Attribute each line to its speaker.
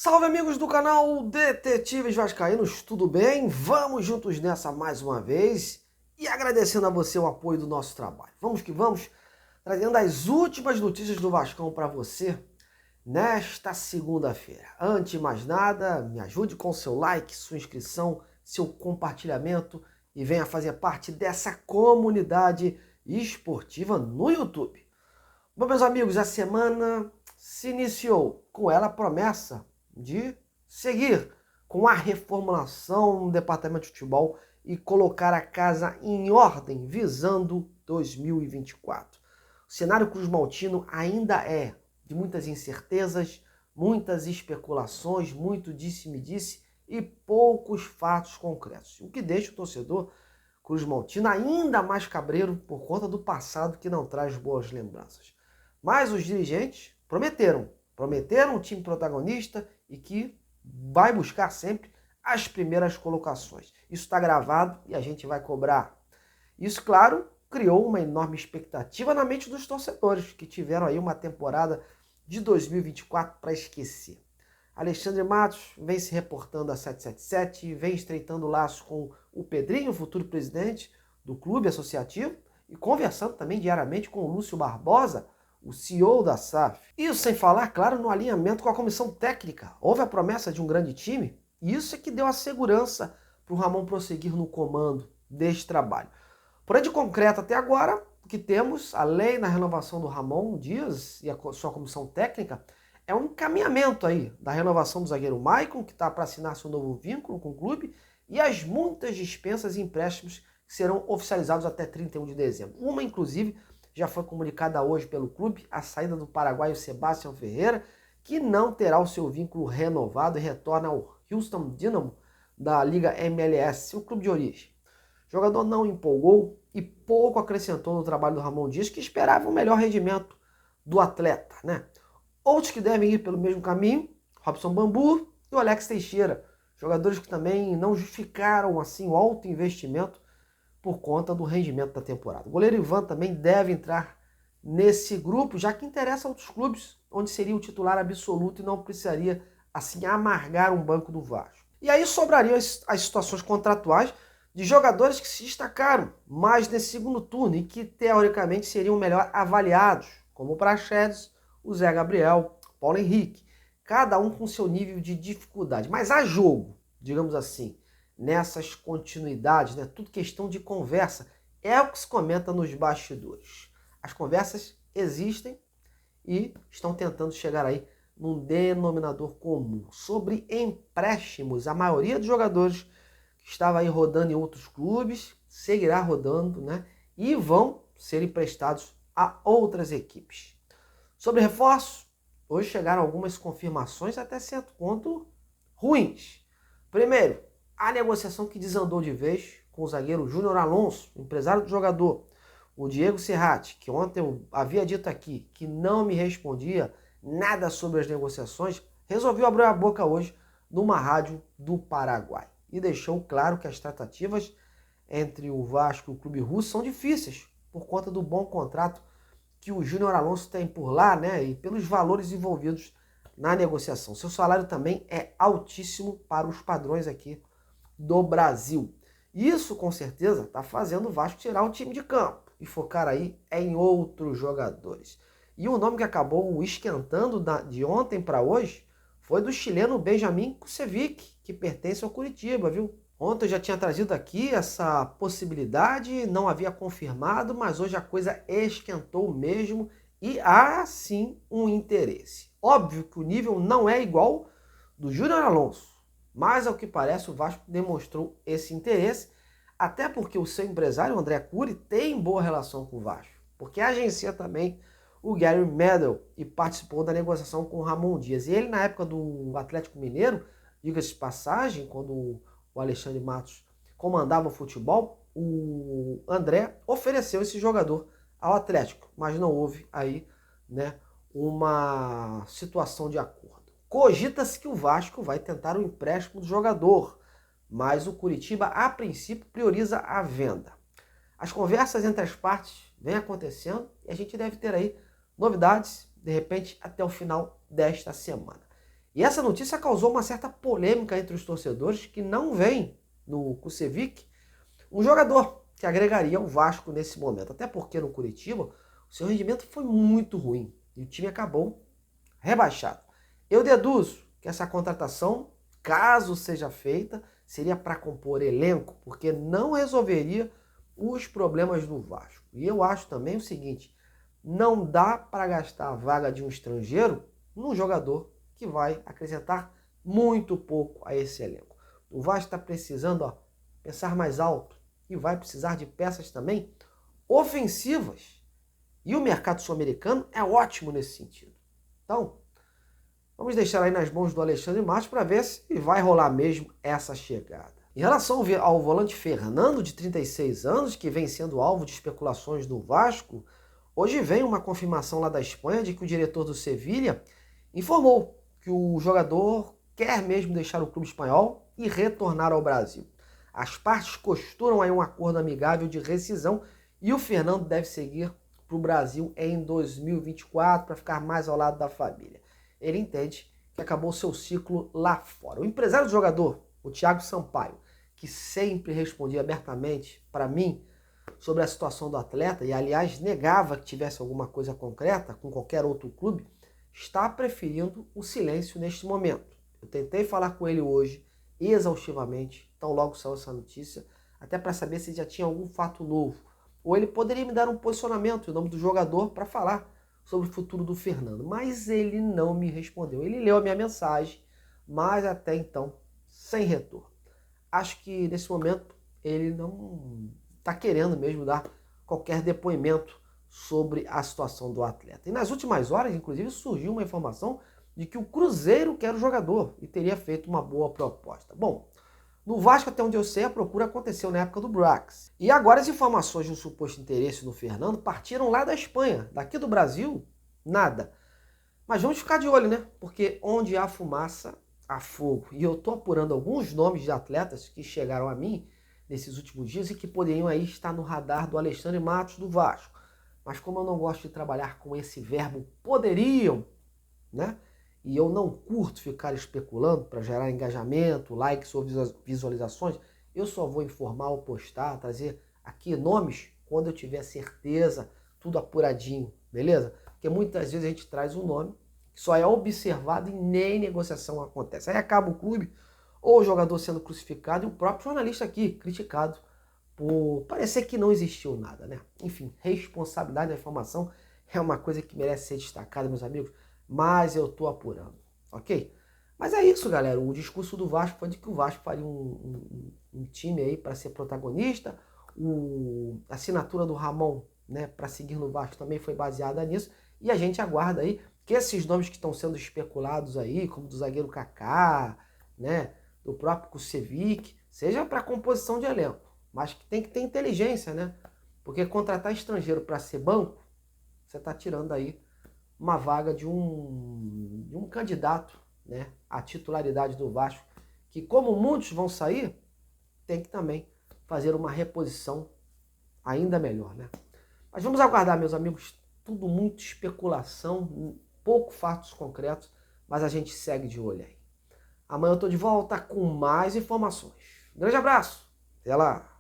Speaker 1: Salve amigos do canal Detetives Vascaínos, tudo bem? Vamos juntos nessa mais uma vez e agradecendo a você o apoio do nosso trabalho. Vamos que vamos, trazendo as últimas notícias do Vascão para você nesta segunda-feira. Antes de mais nada, me ajude com seu like, sua inscrição, seu compartilhamento e venha fazer parte dessa comunidade esportiva no YouTube. Bom, meus amigos, a semana se iniciou com ela a promessa de seguir com a reformulação no departamento de futebol e colocar a casa em ordem visando 2024. O cenário cruzmaltino ainda é de muitas incertezas, muitas especulações, muito disse-me-disse e poucos fatos concretos, o que deixa o torcedor cruzmaltino ainda mais cabreiro por conta do passado que não traz boas lembranças. Mas os dirigentes prometeram um time protagonista e que vai buscar sempre as primeiras colocações. Isso está gravado e a gente vai cobrar. Isso, claro, criou uma enorme expectativa na mente dos torcedores, que tiveram aí uma temporada de 2024 para esquecer. Alexandre Matos vem se reportando a 777, vem estreitando laço com o Pedrinho, futuro presidente do clube associativo, e conversando também diariamente com o Lúcio Barbosa, o CEO da SAF. Isso sem falar, claro, no alinhamento com a comissão técnica. Houve a promessa de um grande time, e isso é que deu a segurança para o Ramon prosseguir no comando deste trabalho. Porém, de concreto até agora, o que temos, além da renovação do Ramon Dias e a sua comissão técnica, é um encaminhamento aí da renovação do zagueiro Maicon, que está para assinar seu novo vínculo com o clube, e as muitas dispensas e empréstimos que serão oficializados até 31 de dezembro. Uma, inclusive, já foi comunicada hoje pelo clube, a saída do paraguaio Sebastião Ferreira, que não terá o seu vínculo renovado e retorna ao Houston Dynamo da Liga MLS, seu clube de origem. O jogador não empolgou e pouco acrescentou no trabalho do Ramon Dias, que esperava um melhor rendimento do atleta, né? Outros que devem ir pelo mesmo caminho, Robson Bambu e o Alex Teixeira, jogadores que também não justificaram assim o alto investimento por conta do rendimento da temporada. O goleiro Ivan também deve entrar nesse grupo, já que interessa a outros clubes, onde seria o titular absoluto e não precisaria assim amargar um banco do Vasco. E aí sobrariam as situações contratuais de jogadores que se destacaram mais nesse segundo turno e que teoricamente seriam melhor avaliados, como o Praxedes, o Zé Gabriel, o Paulo Henrique, cada um com seu nível de dificuldade. Mas há jogo, digamos assim, nessas continuidades, né? Tudo questão de conversa. É o que se comenta nos bastidores. As conversas existem e estão tentando chegar aí num denominador comum. Sobre empréstimos, a maioria dos jogadores que estava aí rodando em outros clubes seguirá rodando, né? E vão ser emprestados a outras equipes. Sobre reforço, hoje chegaram algumas confirmações até certo ponto ruins. Primeiro, a negociação que desandou de vez com o zagueiro Júnior Alonso, empresário do jogador, o Diego Serratti, que ontem eu havia dito aqui que não me respondia nada sobre as negociações, resolveu abrir a boca hoje numa rádio do Paraguai e deixou claro que as tratativas entre o Vasco e o clube russo são difíceis por conta do bom contrato que o Júnior Alonso tem por lá, né, e pelos valores envolvidos na negociação. Seu salário também é altíssimo para os padrões aqui do Brasil. Isso, com certeza, está fazendo o Vasco tirar o time de campo e focar aí em outros jogadores. E o nome que acabou esquentando de ontem para hoje foi do chileno Benjamin Kusevic, que pertence ao Curitiba, viu? Ontem eu já tinha trazido aqui essa possibilidade, não havia confirmado, mas hoje a coisa esquentou mesmo e há sim um interesse. Óbvio que o nível não é igual do Júnior Alonso, mas ao que parece o Vasco demonstrou esse interesse, até porque o seu empresário, o André Cury, tem boa relação com o Vasco, porque agencia também o Gary Medel e participou da negociação com o Ramon Dias. E ele, na época do Atlético Mineiro, diga-se de passagem, quando o Alexandre Matos comandava o futebol, o André ofereceu esse jogador ao Atlético, mas não houve aí, né, uma situação de acordo. Cogita-se que o Vasco vai tentar o empréstimo do jogador, mas o Curitiba, a princípio, prioriza a venda. As conversas entre as partes vêm acontecendo e a gente deve ter aí novidades, de repente, até o final desta semana. E essa notícia causou uma certa polêmica entre os torcedores que não veem no Kusevich um jogador que agregaria ao Vasco nesse momento. Até porque no Curitiba o seu rendimento foi muito ruim e o time acabou rebaixado. Eu deduzo que essa contratação, caso seja feita, seria para compor elenco, porque não resolveria os problemas do Vasco. E eu acho também o seguinte, não dá para gastar a vaga de um estrangeiro num jogador que vai acrescentar muito pouco a esse elenco. O Vasco está precisando pensar mais alto e vai precisar de peças também ofensivas. E o mercado sul-americano é ótimo nesse sentido. Então, vamos deixar aí nas mãos do Alexandre Matos para ver se vai rolar mesmo essa chegada. Em relação ao volante Fernando, de 36 anos, que vem sendo alvo de especulações do Vasco, hoje vem uma confirmação lá da Espanha de que o diretor do Sevilha informou que o jogador quer mesmo deixar o clube espanhol e retornar ao Brasil. As partes costuram aí um acordo amigável de rescisão e o Fernando deve seguir para o Brasil em 2024 para ficar mais ao lado da família. Ele entende que acabou seu ciclo lá fora. O empresário do jogador, o Thiago Sampaio, que sempre respondia abertamente para mim sobre a situação do atleta e, aliás, negava que tivesse alguma coisa concreta com qualquer outro clube, está preferindo o silêncio neste momento. Eu tentei falar com ele hoje exaustivamente, tão logo saiu essa notícia, até para saber se já tinha algum fato novo. Ou ele poderia me dar um posicionamento em nome do jogador para falar sobre o futuro do Fernando. Mas ele não me respondeu. Ele leu a minha mensagem, mas até então sem retorno. Acho que nesse momento ele não está querendo mesmo dar qualquer depoimento sobre a situação do atleta. E nas últimas horas, inclusive, surgiu uma informação de que o Cruzeiro quer o jogador e teria feito uma boa proposta. Bom, no Vasco, até onde eu sei, a procura aconteceu na época do Brax. E agora as informações de um suposto interesse no Fernando partiram lá da Espanha. Daqui do Brasil, nada. Mas vamos ficar de olho, né? Porque onde há fumaça, há fogo. E eu estou apurando alguns nomes de atletas que chegaram a mim nesses últimos dias e que poderiam aí estar no radar do Alexandre Matos do Vasco. Mas como eu não gosto de trabalhar com esse verbo poderiam, né? E eu não curto ficar especulando para gerar engajamento, likes ou visualizações, eu só vou informar ou postar, trazer aqui nomes quando eu tiver certeza, tudo apuradinho, beleza? Porque muitas vezes a gente traz um nome que só é observado e nem negociação acontece. Aí acaba o clube, ou o jogador sendo crucificado e o próprio jornalista aqui criticado por parecer que não existiu nada, né? Enfim, responsabilidade da informação é uma coisa que merece ser destacada, meus amigos, mas eu tô apurando, ok? Mas é isso, galera. O discurso do Vasco foi de que o Vasco faria um time aí para ser protagonista. A assinatura do Ramon, né, para seguir no Vasco também foi baseada nisso. E a gente aguarda aí que esses nomes que estão sendo especulados aí, como do zagueiro Kaká, né, do próprio Kusevich, seja para composição de elenco, mas que tem que ter inteligência, né? Porque contratar estrangeiro para ser banco, você está tirando aí uma vaga de um candidato, né, à titularidade do Vasco, que como muitos vão sair, tem que também fazer uma reposição ainda melhor, né? Mas vamos aguardar, meus amigos, tudo muito especulação, pouco fatos concretos, mas a gente segue de olho aí. Amanhã eu tô de volta com mais informações. Um grande abraço, até lá!